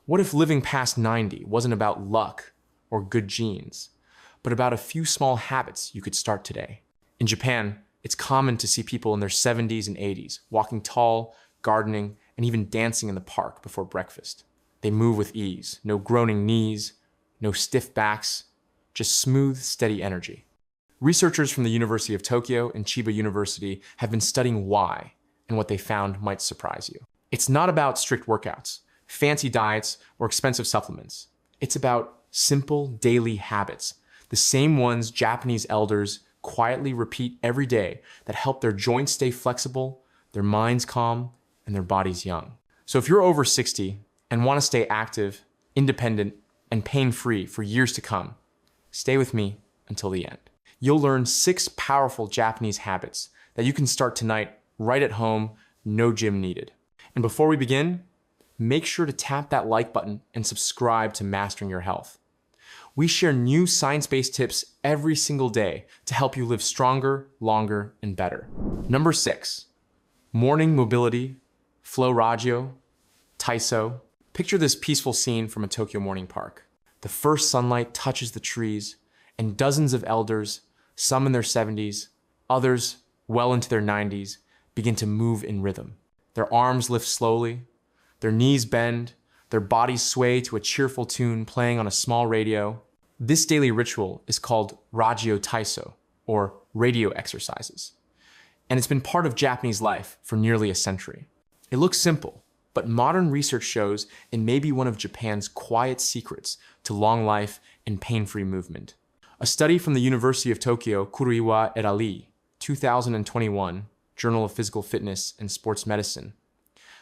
What if living past 90 wasn't about luck or good genes, but about a few small habits you could start today? In Japan, it's common to see people in their 70s and 80s walking tall, gardening, and even dancing in the park before breakfast. They move with ease, no groaning knees, no stiff backs, just smooth, steady energy. Researchers from the University of Tokyo and Chiba University have been studying why, and what they found might surprise you. It's not about strict workouts, fancy diets, or expensive supplements. It's about simple daily habits, the same ones Japanese elders quietly repeat every day that help their joints stay flexible, their minds calm, and their bodies young. So if you're over 60 and want to stay active, independent, and pain-free for years to come, stay with me until the end. You'll learn 6 powerful Japanese habits that you can start tonight right at home, no gym needed. And before we begin, make sure to tap that like button and subscribe to Mastering Your Health. We share new science-based tips every single day to help you live stronger, longer, and better. Number 6, morning mobility, flow radio, taiso. Picture this peaceful scene from a Tokyo morning park. The first sunlight touches the trees, and dozens of elders, some in their 70s, others well into their 90s, begin to move in rhythm. Their arms lift slowly, their knees bend, their bodies sway to a cheerful tune playing on a small radio. This daily ritual is called radio taiso, or radio exercises, and it's been part of Japanese life for nearly a century. It looks simple, but modern research shows it may be one of Japan's quiet secrets to long life and pain-free movement. A study from the University of Tokyo, Kuruiwa et al., 2021, Journal of Physical Fitness and Sports Medicine,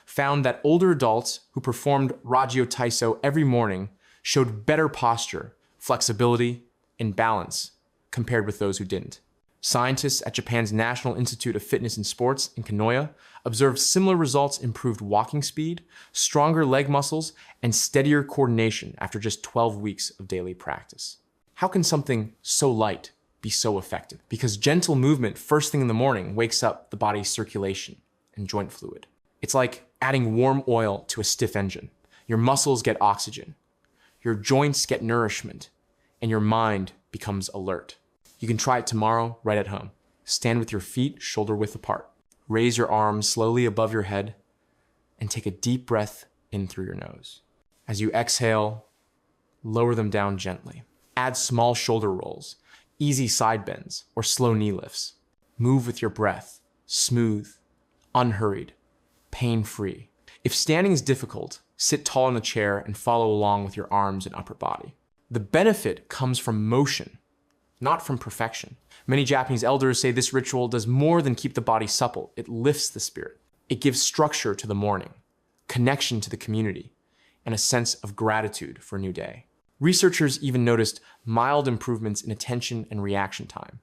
found that older adults who performed radio taiso every morning showed better posture, flexibility, and balance compared with those who didn't. Scientists at Japan's National Institute of Fitness and Sports in Kanoya observed similar results: improved walking speed, stronger leg muscles, and steadier coordination after just 12 weeks of daily practice. How can something so light be so effective? Because gentle movement first thing in the morning wakes up the body's circulation and joint fluid. It's like adding warm oil to a stiff engine. Your muscles get oxygen, your joints get nourishment, and your mind becomes alert. You can try it tomorrow right at home. Stand with your feet shoulder width apart. Raise your arms slowly above your head and take a deep breath in through your nose. As you exhale, lower them down gently. Add small shoulder rolls, easy side bends, or slow knee lifts. Move with your breath, smooth, unhurried, pain-free. If standing is difficult, sit tall in the chair and follow along with your arms and upper body. The benefit comes from motion, not from perfection. Many Japanese elders say this ritual does more than keep the body supple. It lifts the spirit. It gives structure to the morning, connection to the community, and a sense of gratitude for a new day. Researchers even noticed mild improvements in attention and reaction time,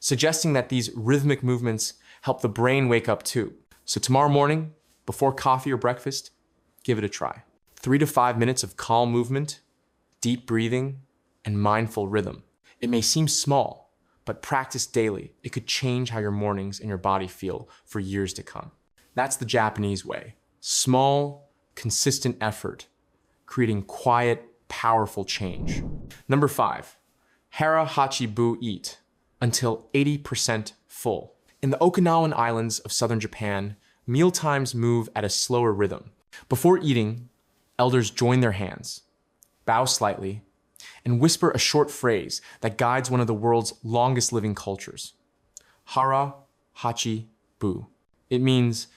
suggesting that these rhythmic movements help the brain wake up too. So tomorrow morning, before coffee or breakfast, give it a try. 3 to 5 minutes of calm movement, deep breathing, and mindful rhythm. It may seem small, but practiced daily, it could change how your mornings and your body feel for years to come. That's the Japanese way. Small, consistent effort, creating quiet, powerful change. Number 5, hara hachi bu eat until 80% full. In the Okinawan Islands of southern Japan, mealtimes move at a slower rhythm. Before eating, elders join their hands, bow slightly, and whisper a short phrase that guides one of the world's longest living cultures. Hara hachi bu. It means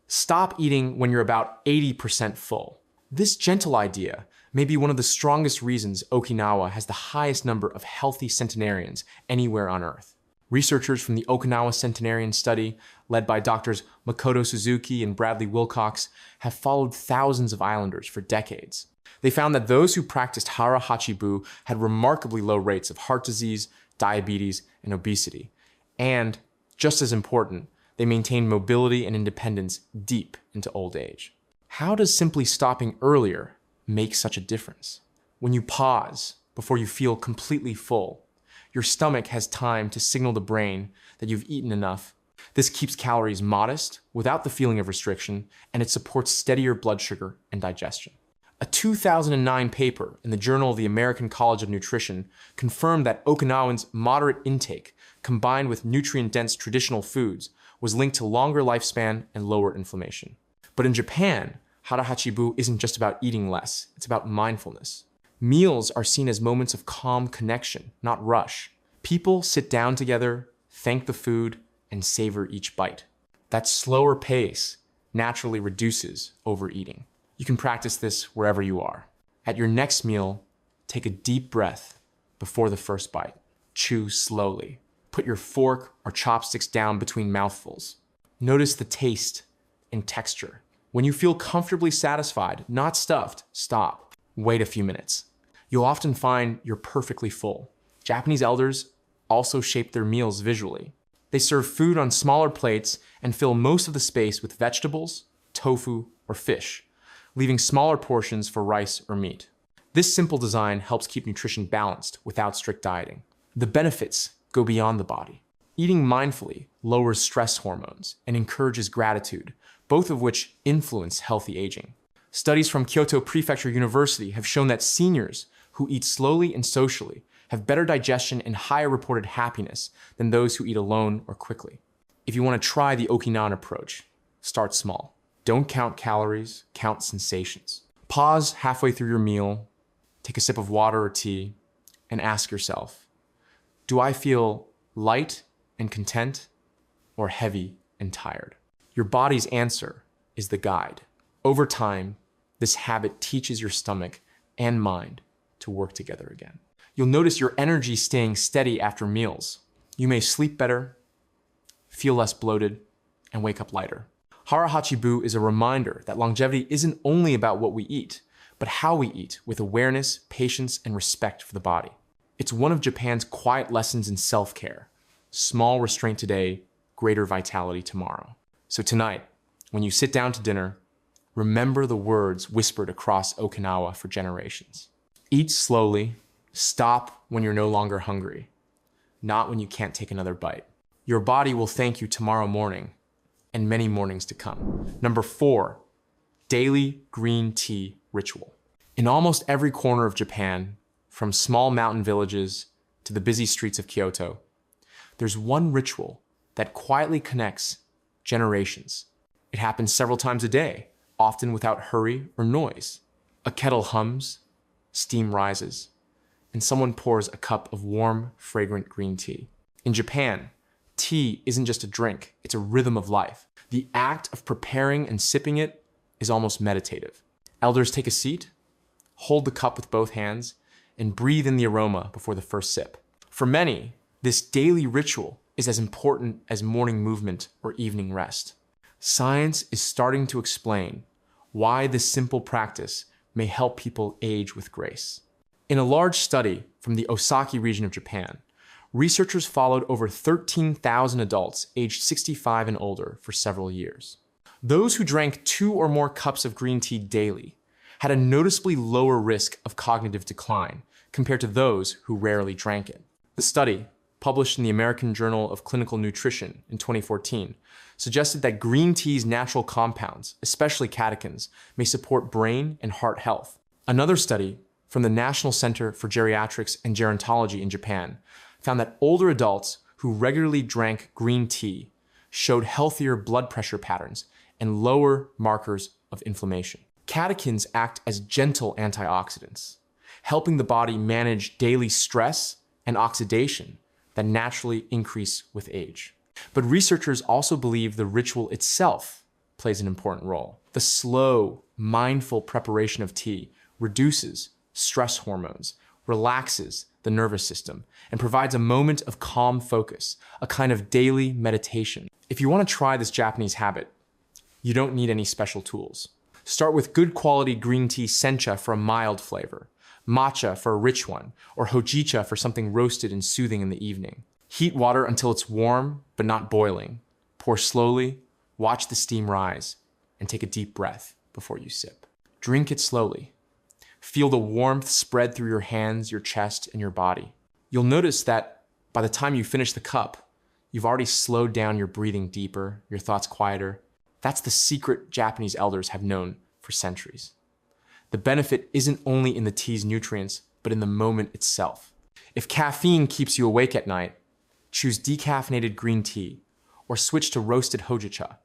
stop eating when you're about 80% full. This gentle idea may be one of the strongest reasons Okinawa has the highest number of healthy centenarians anywhere on Earth. Researchers from the Okinawa Centenarian Study, led by Doctors Makoto Suzuki and Bradley Wilcox, have followed thousands of islanders for decades. They found that those who practiced hara hachi bu had remarkably low rates of heart disease, diabetes, and obesity. And, just as important, they maintained mobility and independence deep into old age. How does simply stopping earlier make such a difference? When you pause before you feel completely full, your stomach has time to signal the brain that you've eaten enough. This keeps calories modest without the feeling of restriction, and it supports steadier blood sugar and digestion. A 2009 paper in the Journal of the American College of Nutrition confirmed that Okinawans' moderate intake, combined with nutrient-dense traditional foods, was linked to longer lifespan and lower inflammation. But in Japan, hara hachibu isn't just about eating less, it's about mindfulness. Meals are seen as moments of calm connection, not rush. People sit down together, thank the food, and savor each bite. That slower pace naturally reduces overeating. You can practice this wherever you are. At your next meal, take a deep breath before the first bite. Chew slowly. Put your fork or chopsticks down between mouthfuls. Notice the taste and texture. When you feel comfortably satisfied, not stuffed, stop. Wait a few minutes. You'll often find you're perfectly full. Japanese elders also shape their meals visually. They serve food on smaller plates and fill most of the space with vegetables, tofu, or fish, leaving smaller portions for rice or meat. This simple design helps keep nutrition balanced without strict dieting. The benefits go beyond the body. Eating mindfully lowers stress hormones and encourages gratitude, both of which influence healthy aging. Studies from Kyoto Prefecture University have shown that seniors who eat slowly and socially have better digestion and higher reported happiness than those who eat alone or quickly. If you want to try the Okinawan approach, start small. Don't count calories, count sensations. Pause halfway through your meal, take a sip of water or tea, and ask yourself, do I feel light and content or heavy and tired? Your body's answer is the guide. Over time, this habit teaches your stomach and mind to work together again. You'll notice your energy staying steady after meals. You may sleep better, feel less bloated, and wake up lighter. Hara hachibu is a reminder that longevity isn't only about what we eat, but how we eat with awareness, patience, and respect for the body. It's one of Japan's quiet lessons in self-care. Small restraint today, greater vitality tomorrow. So tonight, when you sit down to dinner, remember the words whispered across Okinawa for generations. Eat slowly, stop when you're no longer hungry, not when you can't take another bite. Your body will thank you tomorrow morning and many mornings to come. Number 4, daily green tea ritual. In almost every corner of Japan, from small mountain villages to the busy streets of Kyoto, there's one ritual that quietly connects generations. It happens several times a day, often without hurry or noise. A kettle hums, steam rises, and someone pours a cup of warm, fragrant green tea. In Japan, tea isn't just a drink, it's a rhythm of life. The act of preparing and sipping it is almost meditative. Elders take a seat, hold the cup with both hands, and breathe in the aroma before the first sip. For many, this daily ritual is as important as morning movement or evening rest. Science is starting to explain why this simple practice may help people age with grace. In a large study from the Osaki region of Japan, researchers followed over 13,000 adults aged 65 and older for several years. Those who drank 2 or more cups of green tea daily had a noticeably lower risk of cognitive decline compared to those who rarely drank it. The study, published in the American Journal of Clinical Nutrition in 2014, suggested that green tea's natural compounds, especially catechins, may support brain and heart health. Another study from the National Center for Geriatrics and Gerontology in Japan found that older adults who regularly drank green tea showed healthier blood pressure patterns and lower markers of inflammation. Catechins act as gentle antioxidants, helping the body manage daily stress and oxidation that naturally increase with age. But researchers also believe the ritual itself plays an important role. The slow, mindful preparation of tea reduces stress hormones, relaxes the nervous system, and provides a moment of calm focus, a kind of daily meditation. If you want to try this Japanese habit, you don't need any special tools. Start with good quality green tea sencha for a mild flavor, matcha for a rich one, or hojicha for something roasted and soothing in the evening. Heat water until it's warm, but not boiling. Pour slowly, watch the steam rise, and take a deep breath before you sip. Drink it slowly. Feel the warmth spread through your hands, your chest, and your body. You'll notice that by the time you finish the cup, you've already slowed down your breathing deeper, your thoughts quieter. That's the secret Japanese elders have known for centuries. The benefit isn't only in the tea's nutrients, but in the moment itself. If caffeine keeps you awake at night, choose decaffeinated green tea or switch to roasted hojicha,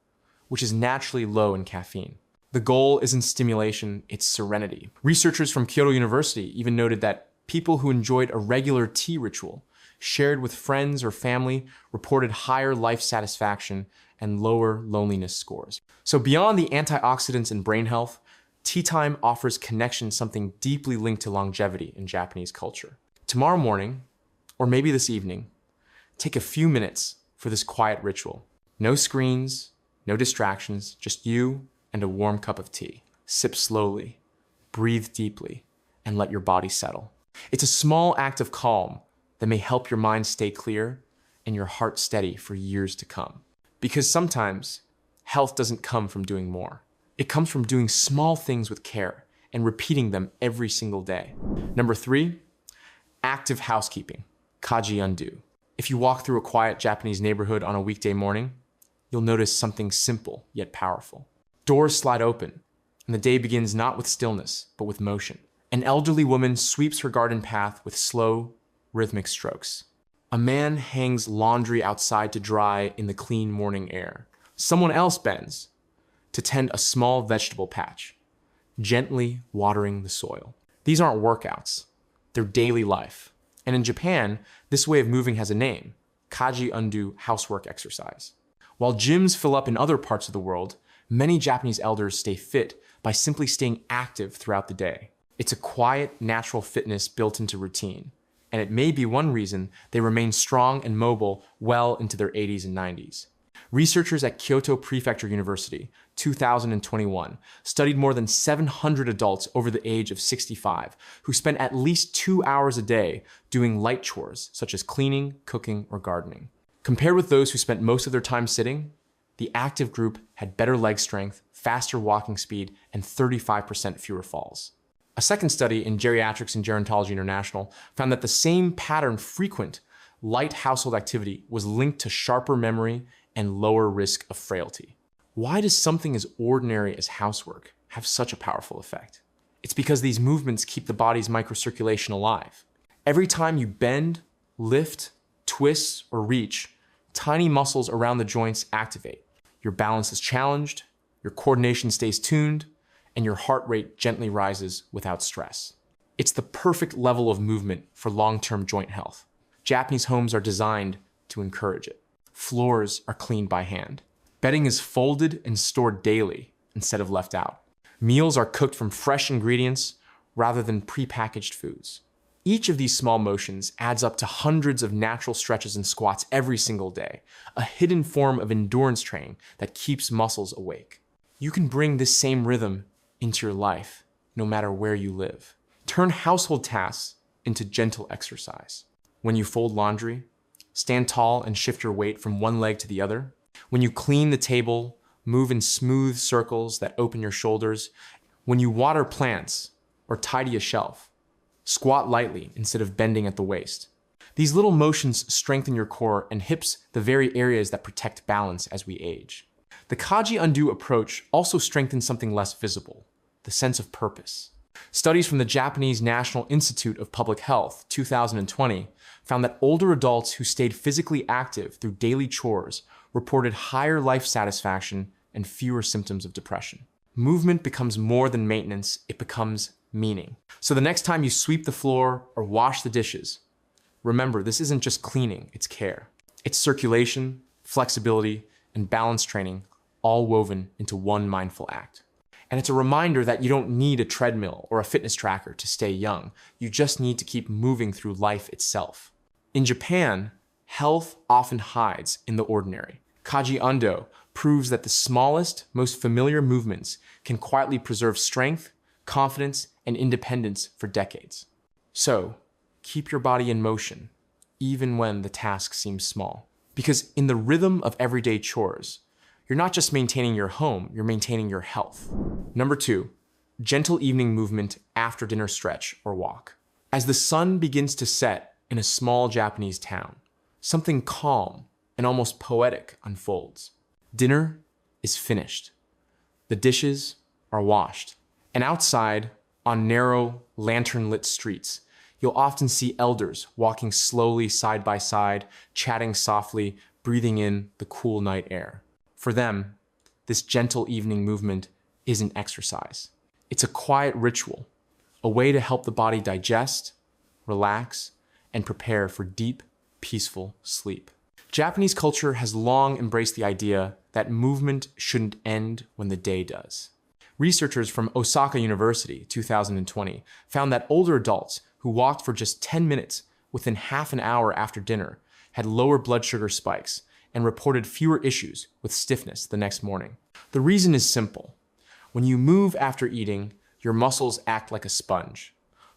which is naturally low in caffeine. The goal isn't stimulation, it's serenity. Researchers from Kyoto University even noted that people who enjoyed a regular tea ritual, shared with friends or family, reported higher life satisfaction and lower loneliness scores. So beyond the antioxidants and brain health, tea time offers connection, something deeply linked to longevity in Japanese culture. Tomorrow morning, or maybe this evening, take a few minutes for this quiet ritual. No screens, no distractions, just you and a warm cup of tea. Sip slowly, breathe deeply, and let your body settle. It's a small act of calm that may help your mind stay clear and your heart steady for years to come. Because sometimes health doesn't come from doing more. It comes from doing small things with care and repeating them every single day. Number 3, active housekeeping, kaji undo. If you walk through a quiet Japanese neighborhood on a weekday morning, you'll notice something simple yet powerful. Doors slide open, and the day begins not with stillness, but with motion. An elderly woman sweeps her garden path with slow, rhythmic strokes. A man hangs laundry outside to dry in the clean morning air. Someone else bends to tend a small vegetable patch, gently watering the soil. These aren't workouts, they're daily life. And in Japan, this way of moving has a name, kaji undo housework exercise. While gyms fill up in other parts of the world, many Japanese elders stay fit by simply staying active throughout the day. It's a quiet, natural fitness built into routine, and it may be one reason they remain strong and mobile well into their 80s and 90s. Researchers at Kyoto Prefecture University, 2021, studied more than 700 adults over the age of 65 who spent at least 2 hours a day doing light chores such as cleaning, cooking, or gardening. Compared with those who spent most of their time sitting, the active group had better leg strength, faster walking speed, and 35% fewer falls. A second study in Geriatrics and Gerontology International found that the same pattern frequent light household activity was linked to sharper memory and lower risk of frailty. Why does something as ordinary as housework have such a powerful effect? It's because these movements keep the body's microcirculation alive. Every time you bend, lift, twist, or reach, tiny muscles around the joints activate. Your balance is challenged, your coordination stays tuned, and your heart rate gently rises without stress. It's the perfect level of movement for long-term joint health. Japanese homes are designed to encourage it. Floors are cleaned by hand. Bedding is folded and stored daily instead of left out. Meals are cooked from fresh ingredients rather than prepackaged foods. Each of these small motions adds up to hundreds of natural stretches and squats every single day, a hidden form of endurance training that keeps muscles awake. You can bring this same rhythm into your life, no matter where you live. Turn household tasks into gentle exercise. When you fold laundry, stand tall and shift your weight from one leg to the other. When you clean the table, move in smooth circles that open your shoulders. When you water plants or tidy a shelf, squat lightly instead of bending at the waist. These little motions strengthen your core and hips, the very areas that protect balance as we age. The kaji undo approach also strengthens something less visible, the sense of purpose. Studies from the Japanese National Institute of Public Health, 2020, found that older adults who stayed physically active through daily chores reported higher life satisfaction and fewer symptoms of depression. Movement becomes more than maintenance, it becomes meaning. So the next time you sweep the floor or wash the dishes, remember this isn't just cleaning, it's care. It's circulation, flexibility, and balance training all woven into one mindful act. And it's a reminder that you don't need a treadmill or a fitness tracker to stay young. You just need to keep moving through life itself. In Japan, health often hides in the ordinary. Kaji Undo proves that the smallest, most familiar movements can quietly preserve strength, confidence, and independence for decades. So, keep your body in motion, even when the task seems small. Because in the rhythm of everyday chores, you're not just maintaining your home, you're maintaining your health. Number 2, gentle evening movement after dinner stretch or walk. As the sun begins to set in a small Japanese town, something calm and almost poetic unfolds. Dinner is finished. The dishes are washed. And outside, On narrow, lantern-lit streets, you'll often see elders walking slowly side by side, chatting softly, breathing in the cool night air. For them, this gentle evening movement isn't exercise. It's a quiet ritual, a way to help the body digest, relax, and prepare for deep, peaceful sleep. Japanese culture has long embraced the idea that movement shouldn't end when the day does. Researchers from Osaka University, 2020, found that older adults who walked for just 10 minutes within half an hour after dinner had lower blood sugar spikes and reported fewer issues with stiffness the next morning. The reason is simple. When you move after eating, your muscles act like a sponge,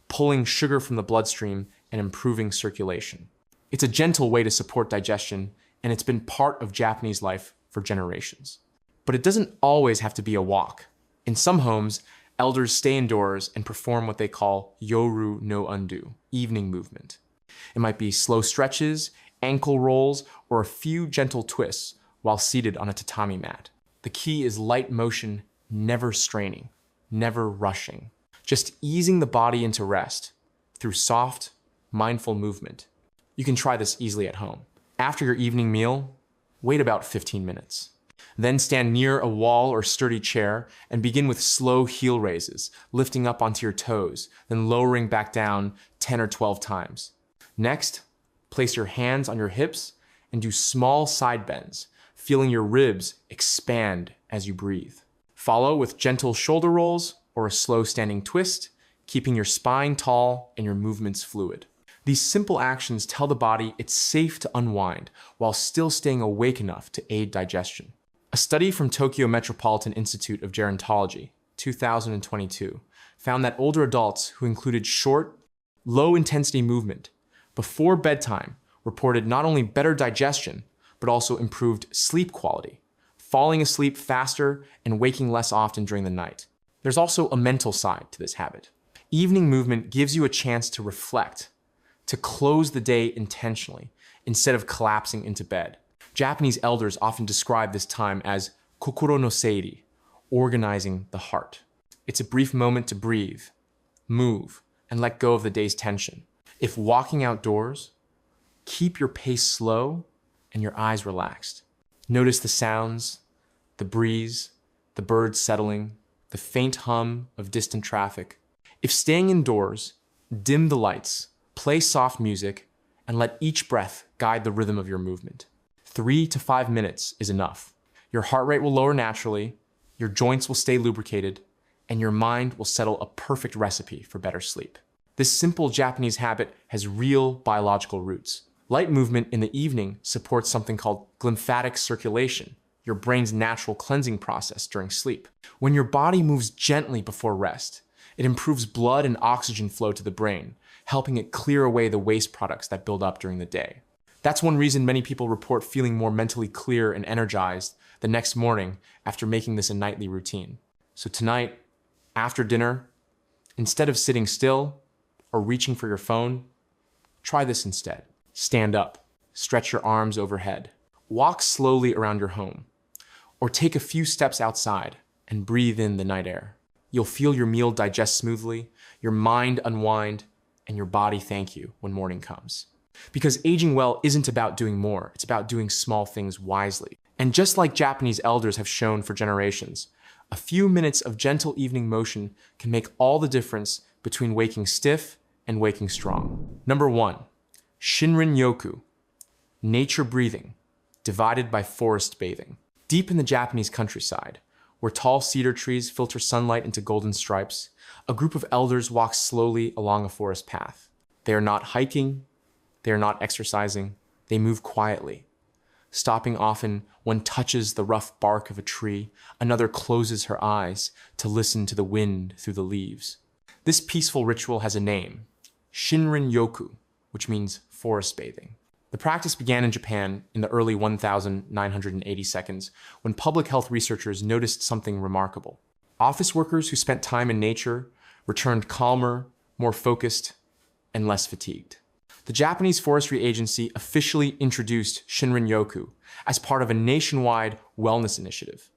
pulling sugar from the bloodstream and improving circulation. It's a gentle way to support digestion, and it's been part of Japanese life for generations. But it doesn't always have to be a walk. In some homes, elders stay indoors and perform what they call yoru no undo, evening movement. It might be slow stretches, ankle rolls, or a few gentle twists while seated on a tatami mat. The key is light motion, never straining, never rushing. Just easing the body into rest through soft, mindful movement. You can try this easily at home. After your evening meal, wait about 15 minutes. Then stand near a wall or sturdy chair and begin with slow heel raises, lifting up onto your toes, then lowering back down 10 or 12 times. Next, place your hands on your hips and do small side bends, feeling your ribs expand as you breathe. Follow with gentle shoulder rolls or a slow standing twist, keeping your spine tall and your movements fluid. These simple actions tell the body it's safe to unwind while still staying awake enough to aid digestion. A study from Tokyo Metropolitan Institute of Gerontology, 2022, found that older adults who included short, low-intensity movement before bedtime reported not only better digestion, but also improved sleep quality, falling asleep faster and waking less often during the night. There's also a mental side to this habit. Evening movement gives you a chance to reflect, to close the day intentionally, instead of collapsing into bed. Japanese elders often describe this time as kokoro no seiri, organizing the heart. It's a brief moment to breathe, move, and let go of the day's tension. If walking outdoors, keep your pace slow and your eyes relaxed. Notice the sounds, the breeze, the birds settling, the faint hum of distant traffic. If staying indoors, dim the lights, play soft music, and let each breath guide the rhythm of your movement. 3 to 5 minutes is enough. Your heart rate will lower naturally, your joints will stay lubricated, and your mind will settle a perfect recipe for better sleep. This simple Japanese habit has real biological roots. Light movement in the evening supports something called glymphatic circulation, your brain's natural cleansing process during sleep. When your body moves gently before rest, it improves blood and oxygen flow to the brain, helping it clear away the waste products that build up during the day. That's one reason many people report feeling more mentally clear and energized the next morning after making this a nightly routine. So tonight, after dinner, instead of sitting still or reaching for your phone, try this instead. Stand up, stretch your arms overhead, walk slowly around your home, or take a few steps outside and breathe in the night air. You'll feel your meal digest smoothly, your mind unwind, and your body thank you when morning comes. Because aging well isn't about doing more, it's about doing small things wisely. And just like Japanese elders have shown for generations, a few minutes of gentle evening motion can make all the difference between waking stiff and waking strong. Number 1, Shinrin-yoku, nature breathing, divided by forest bathing. Deep in the Japanese countryside, where tall cedar trees filter sunlight into golden stripes, a group of elders walk slowly along a forest path. They are not hiking, they are not exercising, they move quietly. Stopping often, one touches the rough bark of a tree, another closes her eyes to listen to the wind through the leaves. This peaceful ritual has a name, Shinrin-yoku, which means forest bathing. The practice began in Japan in the early 1980 seconds when public health researchers noticed something remarkable. Office workers who spent time in nature returned calmer, more focused, and less fatigued. The Japanese Forestry Agency officially introduced Shinrin-yoku as part of a nationwide wellness initiative.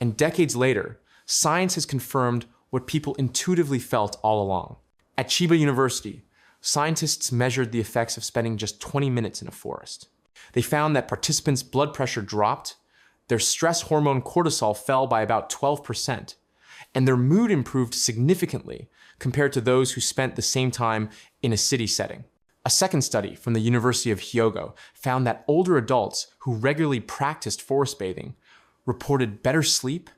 And decades later, science has confirmed what people intuitively felt all along. At Chiba University, scientists measured the effects of spending just 20 minutes in a forest. They found that participants' blood pressure dropped, their stress hormone cortisol fell by about 12%, and their mood improved significantly compared to those who spent the same time in a city setting. A second study from the University of Hyogo found that older adults who regularly practiced forest bathing reported better sleep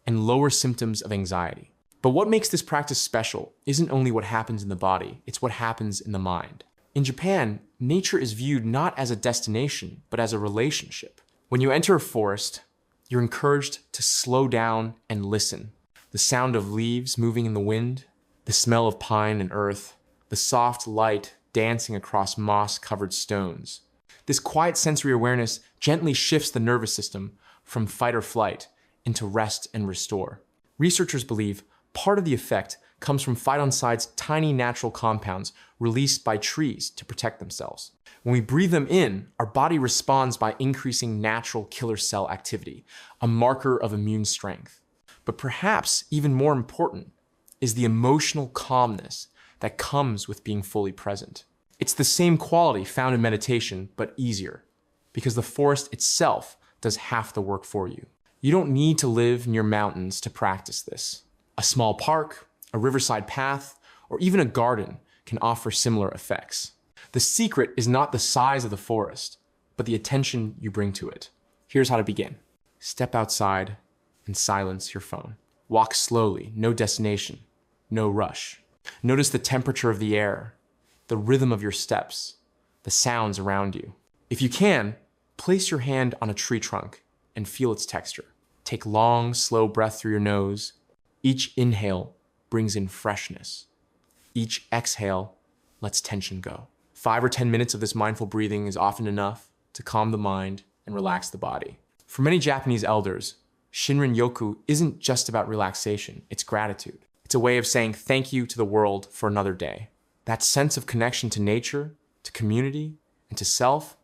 and lower symptoms of anxiety. But what makes this practice special isn't only what happens in the body, it's what happens in the mind. In Japan, nature is viewed not as a destination, but as a relationship. When you enter a forest, you're encouraged to slow down and listen. The sound of leaves moving in the wind, the smell of pine and earth, the soft light dancing across moss-covered stones. This quiet sensory awareness gently shifts the nervous system from fight or flight into rest and restore. Researchers believe part of the effect comes from phytoncides' tiny natural compounds released by trees to protect themselves. When we breathe them in, our body responds by increasing natural killer cell activity, a marker of immune strength. But perhaps even more important is the emotional calmness that comes with being fully present. It's the same quality found in meditation, but easier, because the forest itself does half the work for you. You don't need to live near mountains to practice this. A small park, a riverside path, or even a garden can offer similar effects. The secret is not the size of the forest, but the attention you bring to it. Here's how to begin. Step outside and silence your phone. Walk slowly, no destination, no rush. Notice the temperature of the air, the rhythm of your steps, the sounds around you. If you can, place your hand on a tree trunk and feel its texture. Take long, slow breath through your nose. Each inhale brings in freshness. Each exhale lets tension go. 5 or 10 minutes of this mindful breathing is often enough to calm the mind and relax the body. For many Japanese elders, Shinrin-yoku isn't just about relaxation, it's gratitude. It's a way of saying thank you to the world for another day. That sense of connection to nature, to community, and to self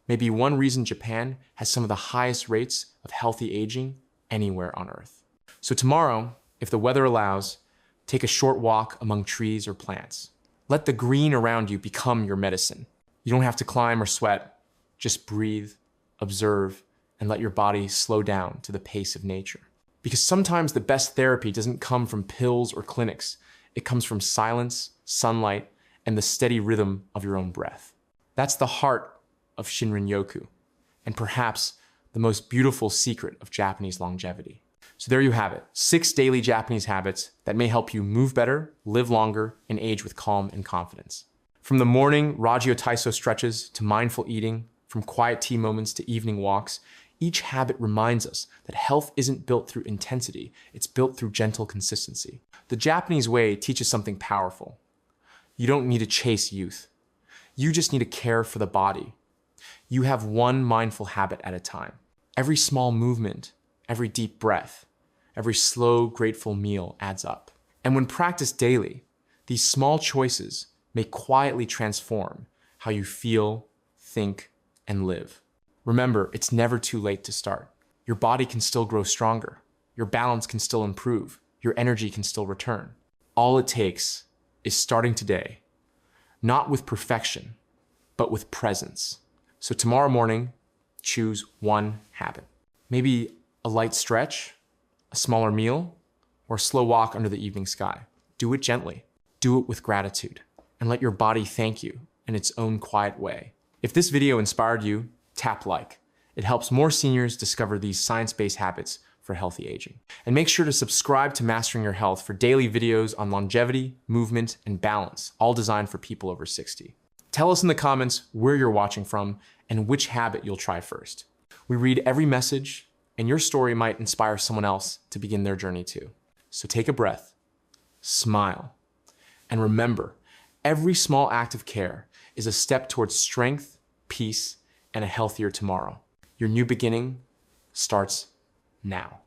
may be one reason Japan has some of the highest rates of healthy aging anywhere on Earth. So tomorrow, if the weather allows, take a short walk among trees or plants. Let the green around you become your medicine. You don't have to climb or sweat. Just breathe, observe, and let your body slow down to the pace of nature. Because sometimes the best therapy doesn't come from pills or clinics. It comes from silence, sunlight, and the steady rhythm of your own breath. That's the heart of Shinrin-yoku, and perhaps the most beautiful secret of Japanese longevity. So there you have it, 6 daily Japanese habits that may help you move better, live longer, and age with calm and confidence. From the morning Rajyo Taiso stretches to mindful eating, from quiet tea moments to evening walks, each habit reminds us that health isn't built through intensity, it's built through gentle consistency. The Japanese way teaches something powerful. You don't need to chase youth. You just need to care for the body. You have one mindful habit at a time. Every small movement, every deep breath, every slow, grateful meal adds up. And when practiced daily, these small choices may quietly transform how you feel, think, and live. Remember, it's never too late to start. Your body can still grow stronger. Your balance can still improve. Your energy can still return. All it takes is starting today, not with perfection, but with presence. So tomorrow morning, choose one habit. Maybe a light stretch, a smaller meal, or a slow walk under the evening sky. Do it gently. Do it with gratitude. And let your body thank you in its own quiet way. If this video inspired you, tap like. It helps more seniors discover these science-based habits for healthy aging. And make sure to subscribe to Mastering Your Health for daily videos on longevity, movement, and balance, all designed for people over 60. Tell us in the comments where you're watching from and which habit you'll try first. We read every message, and your story might inspire someone else to begin their journey too. So take a breath, smile, and remember, every small act of care is a step towards strength, peace, and a healthier tomorrow. Your new beginning starts now.